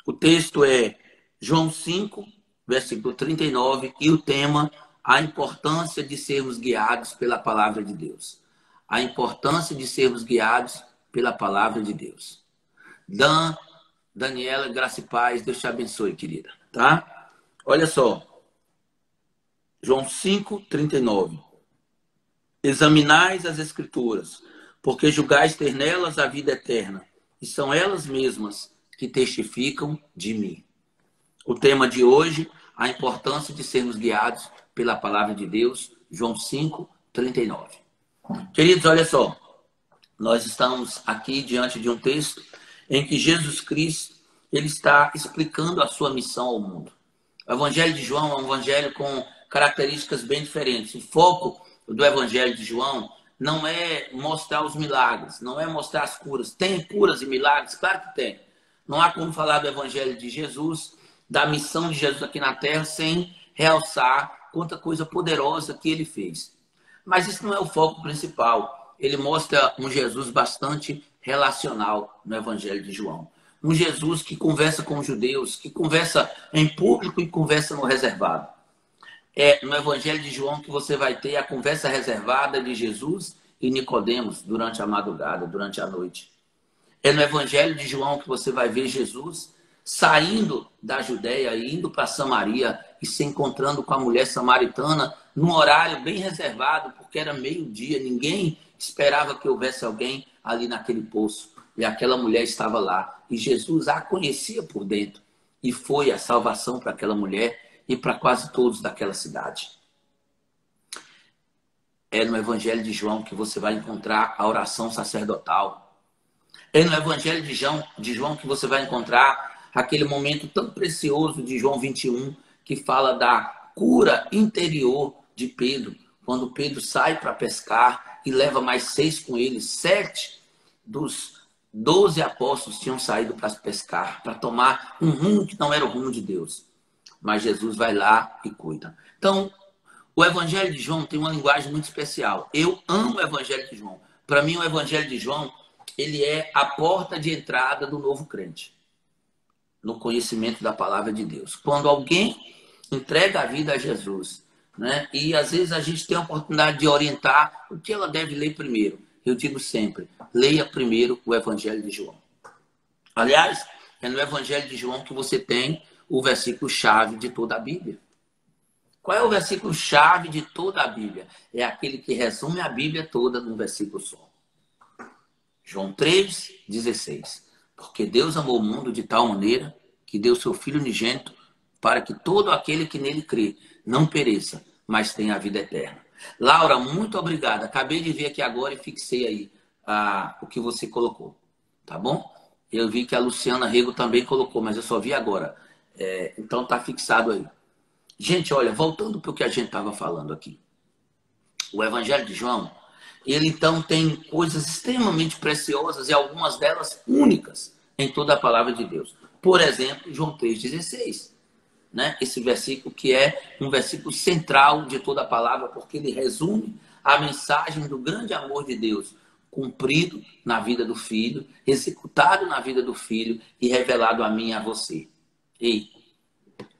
O texto é João 5, versículo 39, e o tema, a importância de sermos guiados pela palavra de Deus. A importância de sermos guiados pela palavra de Deus. Daniela, graça e paz, Deus te abençoe, querida. Tá? Olha só, João 5, 39. Examinais as escrituras, porque julgais ter nelas a vida eterna, e são elas mesmas que testificam de mim. O tema de hoje, a importância de sermos guiados pela palavra de Deus, João 5, 39. Queridos, olha só, nós estamos aqui diante de um texto em que Jesus Cristo ele está explicando a sua missão ao mundo. O Evangelho de João é um evangelho com características bem diferentes. O foco do Evangelho de João não é mostrar os milagres, não é mostrar as curas. Tem curas e milagres? Claro que tem. Não há como falar do Evangelho de Jesus, da missão de Jesus aqui na Terra, sem realçar quanta coisa poderosa que ele fez. Mas isso não é o foco principal. Ele mostra um Jesus bastante relacional no Evangelho de João. Um Jesus que conversa com os judeus, que conversa em público e conversa no reservado. É no Evangelho de João que você vai ter a conversa reservada de Jesus e Nicodemos durante a madrugada, durante a noite. É no Evangelho de João que você vai ver Jesus saindo da Judéia e indo para Samaria e se encontrando com a mulher samaritana num horário bem reservado, porque era meio-dia, ninguém esperava que houvesse alguém ali naquele poço. E aquela mulher estava lá. E Jesus a conhecia por dentro. E foi a salvação para aquela mulher e para quase todos daquela cidade. É no Evangelho de João que você vai encontrar a oração sacerdotal. É no Evangelho de João que você vai encontrar aquele momento tão precioso de João 21, que fala da cura interior de Pedro, quando Pedro sai para pescar e leva mais 6 com ele. 7 dos 12 apóstolos tinham saído para pescar, para tomar um rumo que não era o rumo de Deus. Mas Jesus vai lá e cuida. Então, o Evangelho de João tem uma linguagem muito especial. Eu amo o Evangelho de João. Para mim, o Evangelho de João ele é a porta de entrada do novo crente no conhecimento da palavra de Deus. Quando alguém entrega a vida a Jesus, né? E às vezes a gente tem a oportunidade de orientar o que ela deve ler primeiro. Eu digo sempre, leia primeiro o Evangelho de João. Aliás, é no Evangelho de João que você tem o versículo-chave de toda a Bíblia. Qual é o versículo-chave de toda a Bíblia? É aquele que resume a Bíblia toda num versículo só. João 3,16. Porque Deus amou o mundo de tal maneira que deu seu Filho unigênito para que todo aquele que nele crê não pereça, mas tenha a vida eterna. Laura, muito obrigada. Acabei de ver aqui agora e fixei aí o que você colocou. Tá bom? Eu vi que a Luciana Rego também colocou, mas eu só vi agora. Então tá fixado aí. Gente, olha, voltando para o que a gente estava falando aqui. O Evangelho de João, ele então tem coisas extremamente preciosas e algumas delas únicas em toda a palavra de Deus. Por exemplo, João 3,16. Né? Esse versículo que é um versículo central de toda a palavra, porque ele resume a mensagem do grande amor de Deus, cumprido na vida do Filho, executado na vida do Filho e revelado a mim e a você. Ei,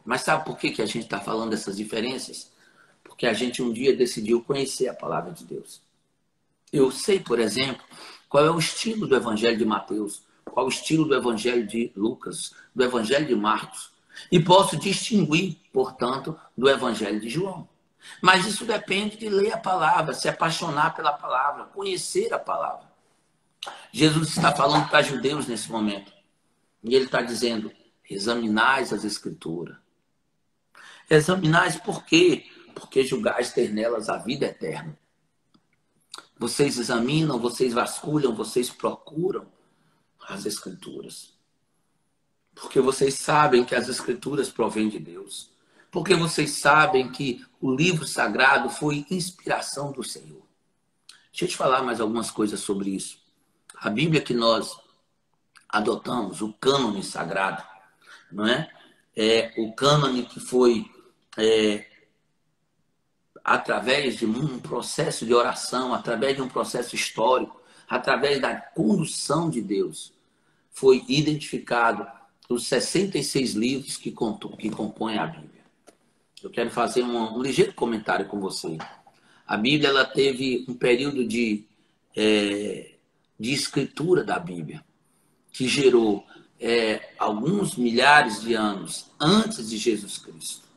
mas sabe por que a gente está falando dessas diferenças? Porque a gente um dia decidiu conhecer a palavra de Deus. Eu sei, por exemplo, qual é o estilo do Evangelho de Mateus, qual é o estilo do Evangelho de Lucas, do Evangelho de Marcos. E posso distinguir, portanto, do Evangelho de João. Mas isso depende de ler a palavra, se apaixonar pela palavra, conhecer a palavra. Jesus está falando para judeus nesse momento. E ele está dizendo, examinais as Escrituras. Examinais por quê? Porque julgais ter nelas a vida eterna. Vocês examinam, vocês vasculham, vocês procuram as Escrituras. Porque vocês sabem que as Escrituras provêm de Deus. Porque vocês sabem que o livro sagrado foi inspiração do Senhor. Deixa eu te falar mais algumas coisas sobre isso. A Bíblia que nós adotamos, o cânone sagrado, não é? É o cânone que foi através de um processo de oração, através de um processo histórico, através da condução de Deus, foi identificado os 66 livros que compõem a Bíblia. Eu quero fazer um ligeiro comentário com você. A Bíblia ela teve um período de escritura da Bíblia, que gerou alguns milhares de anos antes de Jesus Cristo.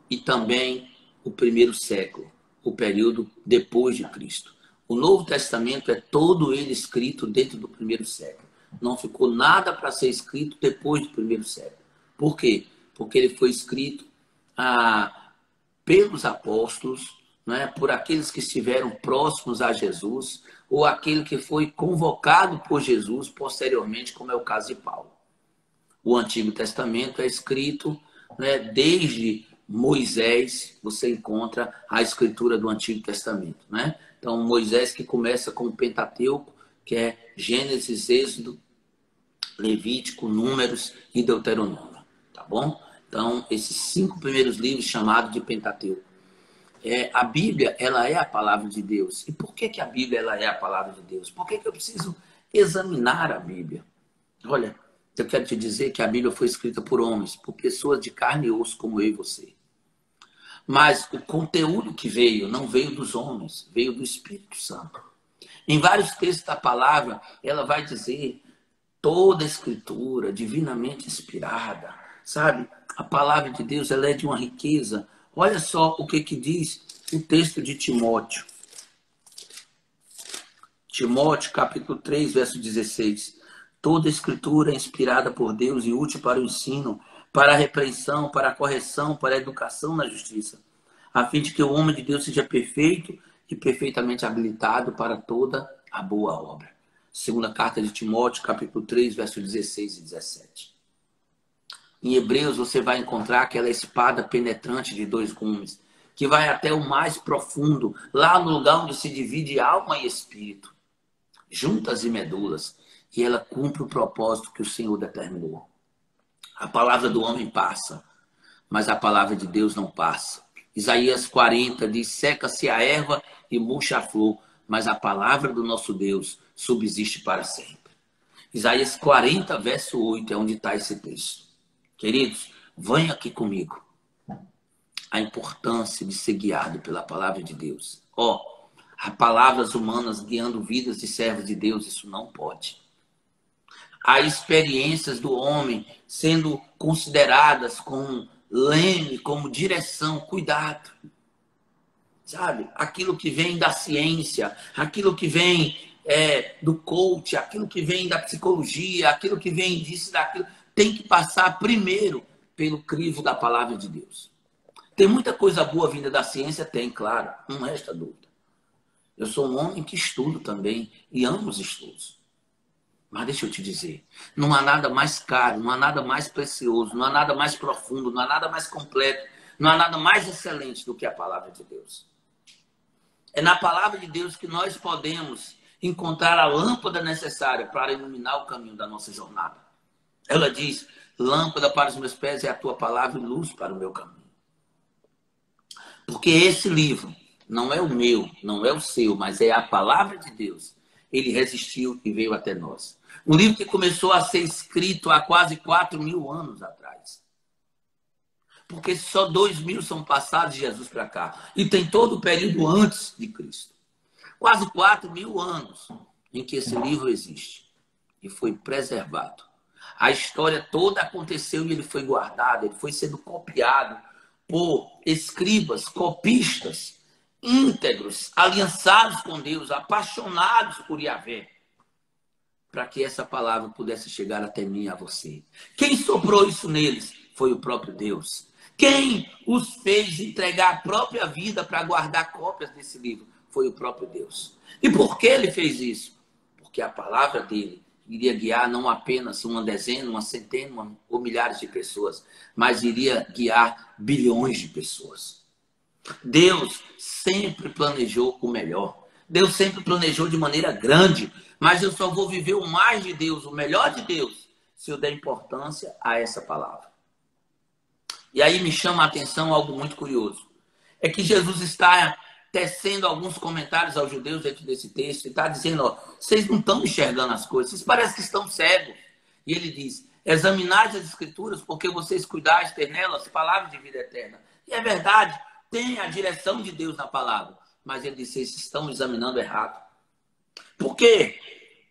E também o primeiro século, o período depois de Cristo. O Novo Testamento é todo ele escrito dentro do primeiro século. Não ficou nada para ser escrito depois do primeiro século. Por quê? Porque ele foi escrito pelos apóstolos, né, por aqueles que estiveram próximos a Jesus, ou aquele que foi convocado por Jesus posteriormente, como é o caso de Paulo. O Antigo Testamento é escrito, né, desde Moisés, você encontra a escritura do Antigo Testamento. Né? Então, Moisés que começa com o Pentateuco, que é Gênesis, Êxodo, Levítico, Números e Deuteronômio. Tá bom? Então, esses 5 primeiros livros chamados de Pentateuco. A Bíblia, ela é a palavra de Deus. E por que a Bíblia ela é a palavra de Deus? Por que eu preciso examinar a Bíblia? Olha, eu quero te dizer que a Bíblia foi escrita por homens, por pessoas de carne e osso como eu e você. Mas o conteúdo que veio não veio dos homens, veio do Espírito Santo. Em vários textos da palavra, ela vai dizer toda a escritura divinamente inspirada, sabe? A palavra de Deus ela é de uma riqueza. Olha só o que diz o texto de Timóteo. Timóteo, capítulo 3, verso 16. Toda a escritura é inspirada por Deus e útil para o ensino, para a repreensão, para a correção, para a educação na justiça, a fim de que o homem de Deus seja perfeito e perfeitamente habilitado para toda a boa obra. Segunda carta de Timóteo, capítulo 3, versos 16 e 17. Em Hebreus você vai encontrar aquela espada penetrante de 2 gumes, que vai até o mais profundo, lá no lugar onde se divide alma e espírito, juntas e medulas, e ela cumpre o propósito que o Senhor determinou. A palavra do homem passa, mas a palavra de Deus não passa. Isaías 40 diz, seca-se a erva e murcha a flor, mas a palavra do nosso Deus subsiste para sempre. Isaías 40, verso 8 é onde está esse texto. Queridos, venham aqui comigo. A importância de ser guiado pela palavra de Deus. Há palavras humanas guiando vidas de servos de Deus, isso não pode. Há experiências do homem sendo consideradas como leme, como direção, cuidado. Sabe? Aquilo que vem da ciência, aquilo que vem do coach, aquilo que vem da psicologia, aquilo que vem disso, daquilo, tem que passar primeiro pelo crivo da palavra de Deus. Tem muita coisa boa vinda da ciência? Tem, claro, não resta dúvida. Eu sou um homem que estudo também e amo os estudos. Mas deixa eu te dizer, não há nada mais caro, não há nada mais precioso, não há nada mais profundo, não há nada mais completo, não há nada mais excelente do que a palavra de Deus. É na palavra de Deus que nós podemos encontrar a lâmpada necessária para iluminar o caminho da nossa jornada. Ela diz, lâmpada para os meus pés é a tua palavra e luz para o meu caminho. Porque esse livro não é o meu, não é o seu, mas é a palavra de Deus. Ele resistiu e veio até nós. Um livro que começou a ser escrito há quase 4.000 anos atrás. Porque só 2.000 são passados de Jesus para cá. E tem todo o período antes de Cristo. Quase 4.000 anos em que esse livro existe. E foi preservado. A história toda aconteceu e ele foi guardado. Ele foi sendo copiado por escribas, copistas, íntegros, aliançados com Deus, apaixonados por Yahvé, para que essa palavra pudesse chegar até mim e a você. Quem soprou isso neles foi o próprio Deus. Quem os fez entregar a própria vida para guardar cópias desse livro foi o próprio Deus. E por que ele fez isso? Porque a palavra dele iria guiar não apenas uma dezena, uma centena ou milhares de pessoas, mas iria guiar bilhões de pessoas. Deus sempre planejou o melhor. Deus sempre planejou de maneira grande. Mas eu só vou viver o mais de Deus, o melhor de Deus, se eu der importância a essa palavra. E aí me chama a atenção algo muito curioso. É que Jesus está tecendo alguns comentários aos judeus dentro desse texto. E está dizendo, vocês não estão enxergando as coisas. Vocês parecem que estão cegos. E ele diz, Examinai as Escrituras, porque vocês cuidais de ter nelas palavras de vida eterna. E é verdade, tem a direção de Deus na palavra. Mas ele disse, vocês estão examinando errado. Por quê?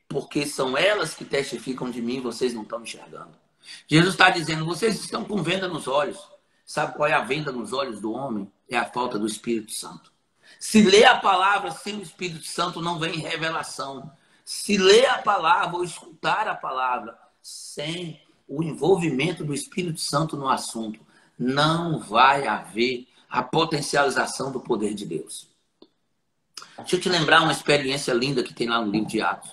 Porque são elas que testificam de mim, vocês não estão enxergando. Jesus está dizendo, vocês estão com venda nos olhos. Sabe qual é a venda nos olhos do homem? É a falta do Espírito Santo. Se lê a palavra sem o Espírito Santo, não vem revelação. Se lê a palavra ou escutar a palavra sem o envolvimento do Espírito Santo no assunto, não vai haver a potencialização do poder de Deus. Deixa eu te lembrar uma experiência linda que tem lá no livro de Atos.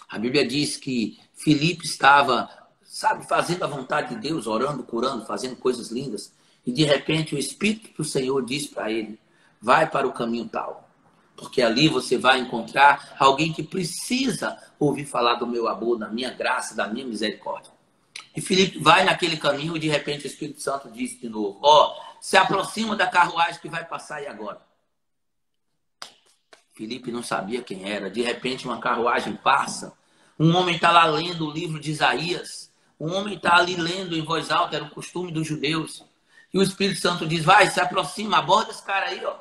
A Bíblia diz que Filipe estava, fazendo a vontade de Deus, orando, curando, fazendo coisas lindas. E de repente o Espírito do Senhor diz para ele, vai para o caminho tal. Porque ali você vai encontrar alguém que precisa ouvir falar do meu amor, da minha graça, da minha misericórdia. E Filipe vai naquele caminho e de repente o Espírito Santo diz de novo, se aproxima da carruagem que vai passar aí agora. Filipe não sabia quem era. De repente uma carruagem passa. Um homem está lá lendo o livro de Isaías. Um homem está ali lendo em voz alta, era o costume dos judeus. E o Espírito Santo diz, vai, se aproxima, aborda esse cara aí, ó.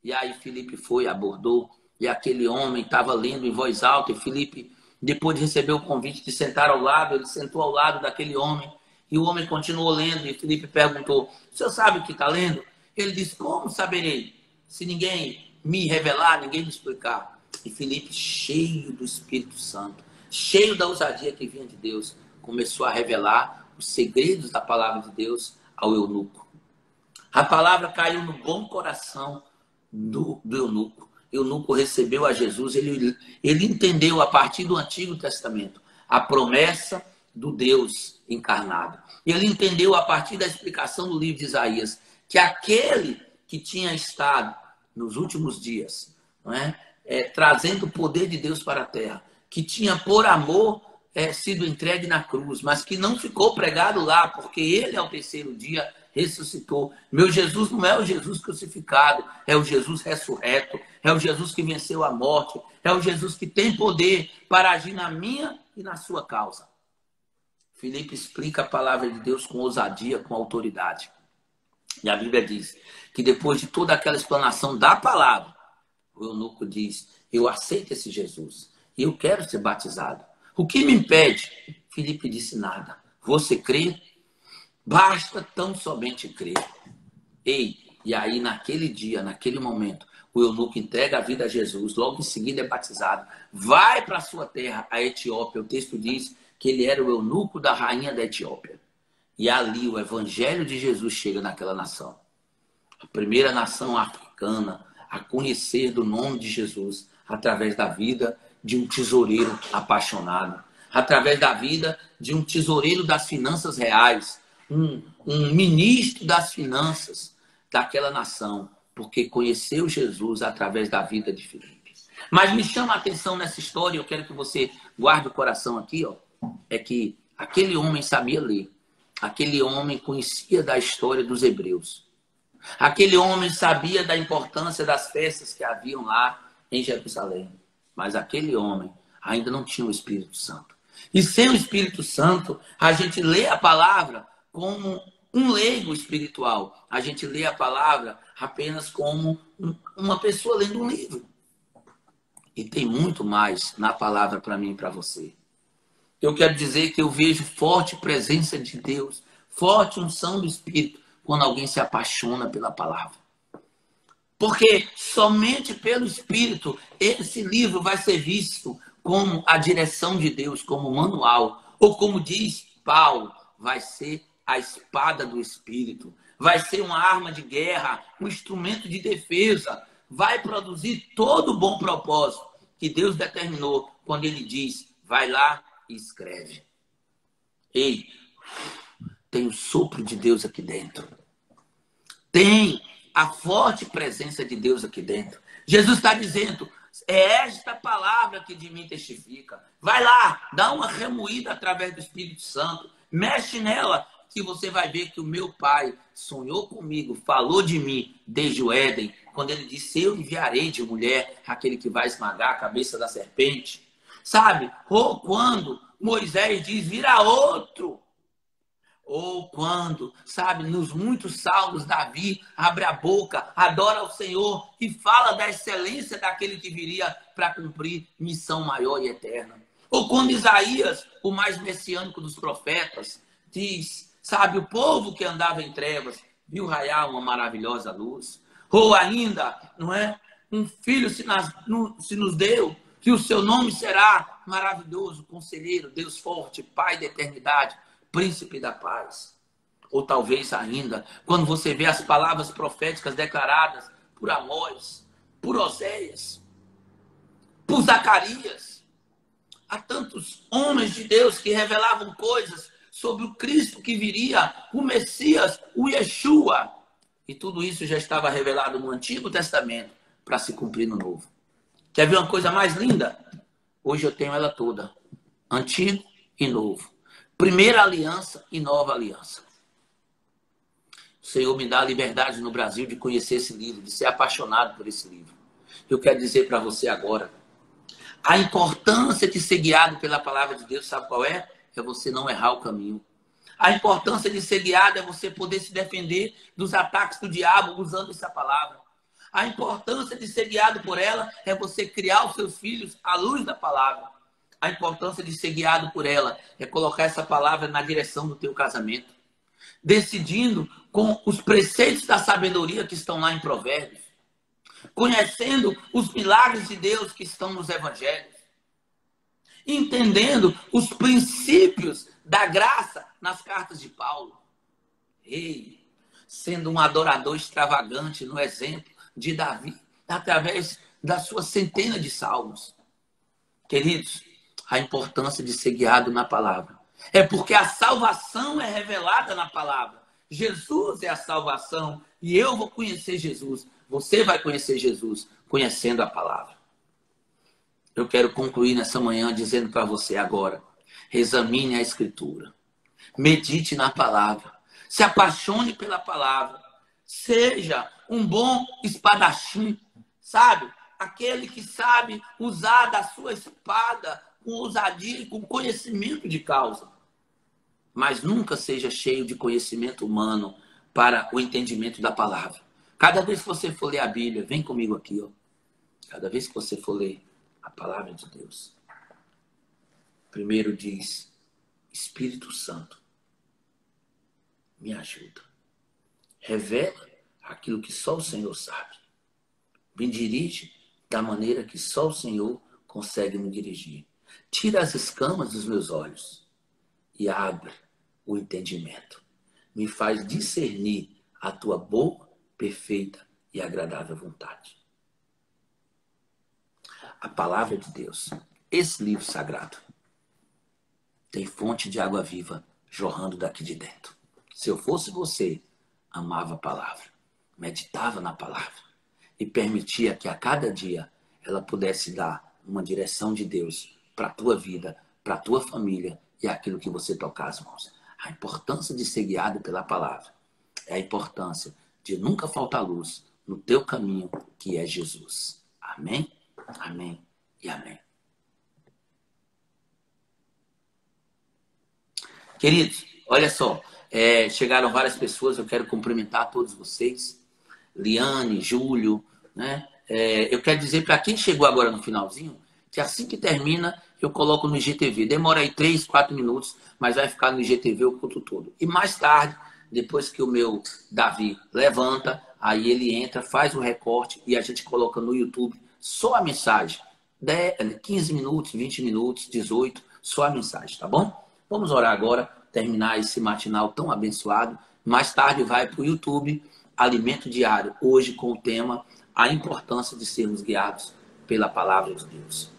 E aí Filipe foi, abordou. E aquele homem estava lendo em voz alta. E Filipe, depois de receber o convite de sentar ao lado, ele sentou ao lado daquele homem. E o homem continuou lendo. E Filipe perguntou, o senhor sabe o que está lendo? Ele disse, como saberei? Se ninguém me revelar, ninguém me explicar. E Filipe, cheio do Espírito Santo, cheio da ousadia que vinha de Deus, começou a revelar os segredos da palavra de Deus ao eunuco. A palavra caiu no bom coração do eunuco. O eunuco recebeu a Jesus, ele entendeu a partir do Antigo Testamento a promessa do Deus encarnado. Ele entendeu a partir da explicação do livro de Isaías que aquele que tinha estado nos últimos dias, não é? Trazendo o poder de Deus para a terra, que tinha por amor sido entregue na cruz, mas que não ficou pregado lá, porque ele ao terceiro dia ressuscitou. Meu Jesus não é o Jesus crucificado, é o Jesus ressurreto, é o Jesus que venceu a morte, é o Jesus que tem poder para agir na minha e na sua causa. Filipe explica a palavra de Deus com ousadia, com autoridade. E a Bíblia diz que depois de toda aquela explanação da palavra, o eunuco diz, eu aceito esse Jesus e eu quero ser batizado. O que me impede? Filipe disse, nada. Você crê? Basta tão somente crer. E aí naquele dia, naquele momento, o eunuco entrega a vida a Jesus, logo em seguida é batizado, vai para a sua terra, a Etiópia. O texto diz que ele era o eunuco da rainha da Etiópia. E ali o evangelho de Jesus chega naquela nação. A primeira nação africana a conhecer do nome de Jesus através da vida de um tesoureiro apaixonado, através da vida de um tesoureiro das finanças reais, um ministro das finanças daquela nação, porque conheceu Jesus através da vida de Filipe. Mas me chama a atenção nessa história, eu quero que você guarde o coração aqui, é que aquele homem sabia ler. Aquele homem conhecia da história dos hebreus. Aquele homem sabia da importância das festas que haviam lá em Jerusalém. Mas aquele homem ainda não tinha o Espírito Santo. E sem o Espírito Santo, a gente lê a palavra como um leigo espiritual. A gente lê a palavra apenas como uma pessoa lendo um livro. E tem muito mais na palavra para mim e para você. Eu quero dizer que eu vejo forte presença de Deus, forte unção do Espírito, quando alguém se apaixona pela palavra. Porque somente pelo Espírito esse livro vai ser visto como a direção de Deus, como manual. Ou como diz Paulo, vai ser a espada do Espírito. Vai ser uma arma de guerra, um instrumento de defesa. Vai produzir todo o bom propósito que Deus determinou quando ele diz, vai lá e escreve. Ei, tem o sopro de Deus aqui dentro. Tem a forte presença de Deus aqui dentro. Jesus está dizendo, é esta palavra que de mim testifica. Vai lá, dá uma remoída através do Espírito Santo. Mexe nela, que você vai ver que o meu Pai sonhou comigo, falou de mim desde o Éden, quando ele disse, eu enviarei de mulher aquele que vai esmagar a cabeça da serpente. Sabe? Ou quando Moisés diz, virá outro. Ou quando, sabe, nos muitos salmos, Davi abre a boca, adora ao Senhor e fala da excelência daquele que viria para cumprir missão maior e eterna. Ou quando Isaías, o mais messiânico dos profetas, diz, sabe, o povo que andava em trevas viu raiar uma maravilhosa luz. Ou ainda, não é? Um filho se nos deu, que o seu nome será maravilhoso, conselheiro, Deus forte, Pai da eternidade, príncipe da paz. Ou talvez ainda, quando você vê as palavras proféticas declaradas por Amós, por Oséias, por Zacarias, há tantos homens de Deus que revelavam coisas sobre o Cristo que viria, o Messias, o Yeshua. E tudo isso já estava revelado no Antigo Testamento para se cumprir no Novo. Quer ver uma coisa mais linda? Hoje eu tenho ela toda, Antigo e Novo. Primeira aliança e nova aliança. O Senhor me dá a liberdade no Brasil de conhecer esse livro, de ser apaixonado por esse livro. Eu quero dizer para você agora, a importância de ser guiado pela palavra de Deus, sabe qual é? É você não errar o caminho. A importância de ser guiado é você poder se defender dos ataques do diabo usando essa palavra. A importância de ser guiado por ela é você criar os seus filhos à luz da palavra. A importância de ser guiado por ela é colocar essa palavra na direção do teu casamento. Decidindo com os preceitos da sabedoria que estão lá em Provérbios. Conhecendo os milagres de Deus que estão nos evangelhos. Entendendo os princípios da graça nas cartas de Paulo. Ei, sendo um adorador extravagante no exemplo de Davi, através da sua centena de salmos. Queridos, a importância de ser guiado na palavra. É porque a salvação é revelada na palavra. Jesus é a salvação e eu vou conhecer Jesus. Você vai conhecer Jesus conhecendo a palavra. Eu quero concluir nessa manhã dizendo para você agora, examine a Escritura. Medite na palavra. Se apaixone pela palavra. Seja um bom espadachim, sabe? Aquele que sabe usar da sua espada com ousadia e com conhecimento de causa. Mas nunca seja cheio de conhecimento humano para o entendimento da palavra. Cada vez que você for ler a Bíblia, vem comigo aqui, ó. Cada vez que você for ler a palavra de Deus, primeiro diz, Espírito Santo, me ajuda. Revela aquilo que só o Senhor sabe. Me dirige da maneira que só o Senhor consegue me dirigir. Tira as escamas dos meus olhos e abre o entendimento. Me faz discernir a tua boa, perfeita e agradável vontade. A palavra de Deus, esse livro sagrado, tem fonte de água viva jorrando daqui de dentro. Se eu fosse você, amava a palavra, meditava na palavra e permitia que a cada dia ela pudesse dar uma direção de Deus para a tua vida, para a tua família e aquilo que você tocar as mãos. A importância de ser guiado pela palavra é a importância de nunca faltar luz no teu caminho, que é Jesus. Amém? Amém e amém. Queridos, olha só, chegaram várias pessoas, eu quero cumprimentar todos vocês. Liane, Júlio, né? Eu quero dizer para quem chegou agora no finalzinho, que assim que termina, eu coloco no IGTV. Demora aí 3, 4 minutos, mas vai ficar no IGTV o culto todo. E mais tarde, depois que o meu Davi levanta, aí ele entra, faz o recorte e a gente coloca no YouTube só a mensagem. 15 minutos, 20 minutos, 18, só a mensagem, tá bom? Vamos orar agora, terminar esse matinal tão abençoado. Mais tarde vai para o YouTube, Alimento Diário, hoje com o tema A Importância de Sermos Guiados pela Palavra de Deus.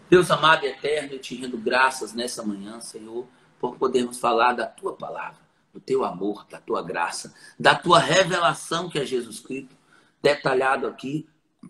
Deus amado e eterno, eu te rendo graças nessa manhã, Senhor, por podermos falar da tua palavra, do teu amor, da tua graça, da tua revelação que é Jesus Cristo, detalhado aqui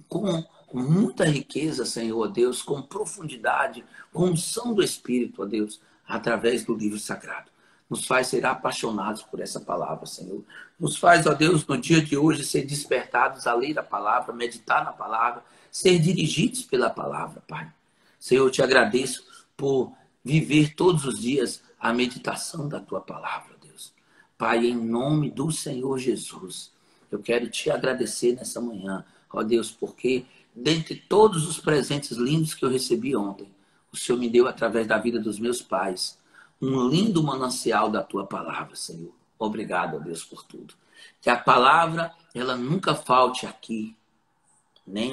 com muita riqueza, Senhor, Deus, com profundidade, com unção do Espírito, ó Deus, através do livro sagrado. Nos faz ser apaixonados por essa palavra, Senhor. Nos faz, ó Deus, no dia de hoje, ser despertados a ler a palavra, meditar na palavra, ser dirigidos pela palavra, Pai. Senhor, eu te agradeço por viver todos os dias a meditação da tua palavra, Deus. Pai, em nome do Senhor Jesus, eu quero te agradecer nessa manhã, ó Deus, porque dentre todos os presentes lindos que eu recebi ontem, o Senhor me deu através da vida dos meus pais um lindo manancial da tua palavra, Senhor. Obrigado, ó Deus, por tudo. Que a palavra, ela nunca falte aqui, nem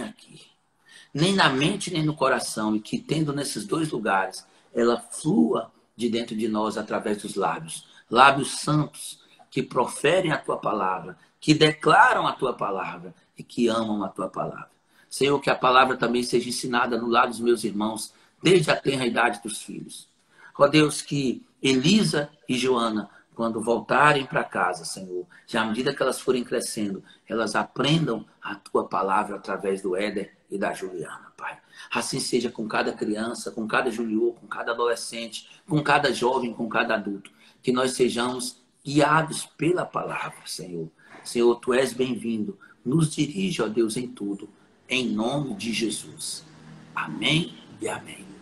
na mente, nem no coração, e que tendo nesses dois lugares, ela flua de dentro de nós através dos lábios. Lábios santos que proferem a tua palavra, que declaram a tua palavra e que amam a tua palavra. Senhor, que a palavra também seja ensinada no lado dos meus irmãos, desde a tenra idade dos filhos. Ó Deus, que Elisa e Joana, quando voltarem para casa, Senhor, já à medida que elas forem crescendo, elas aprendam a tua palavra através do Éder e da Juliana, Pai. Assim seja com cada criança, com cada junior, com cada adolescente, com cada jovem, com cada adulto. Que nós sejamos guiados pela palavra, Senhor. Senhor, tu és bem-vindo. Nos dirige, ó Deus, em tudo. Em nome de Jesus. Amém e amém.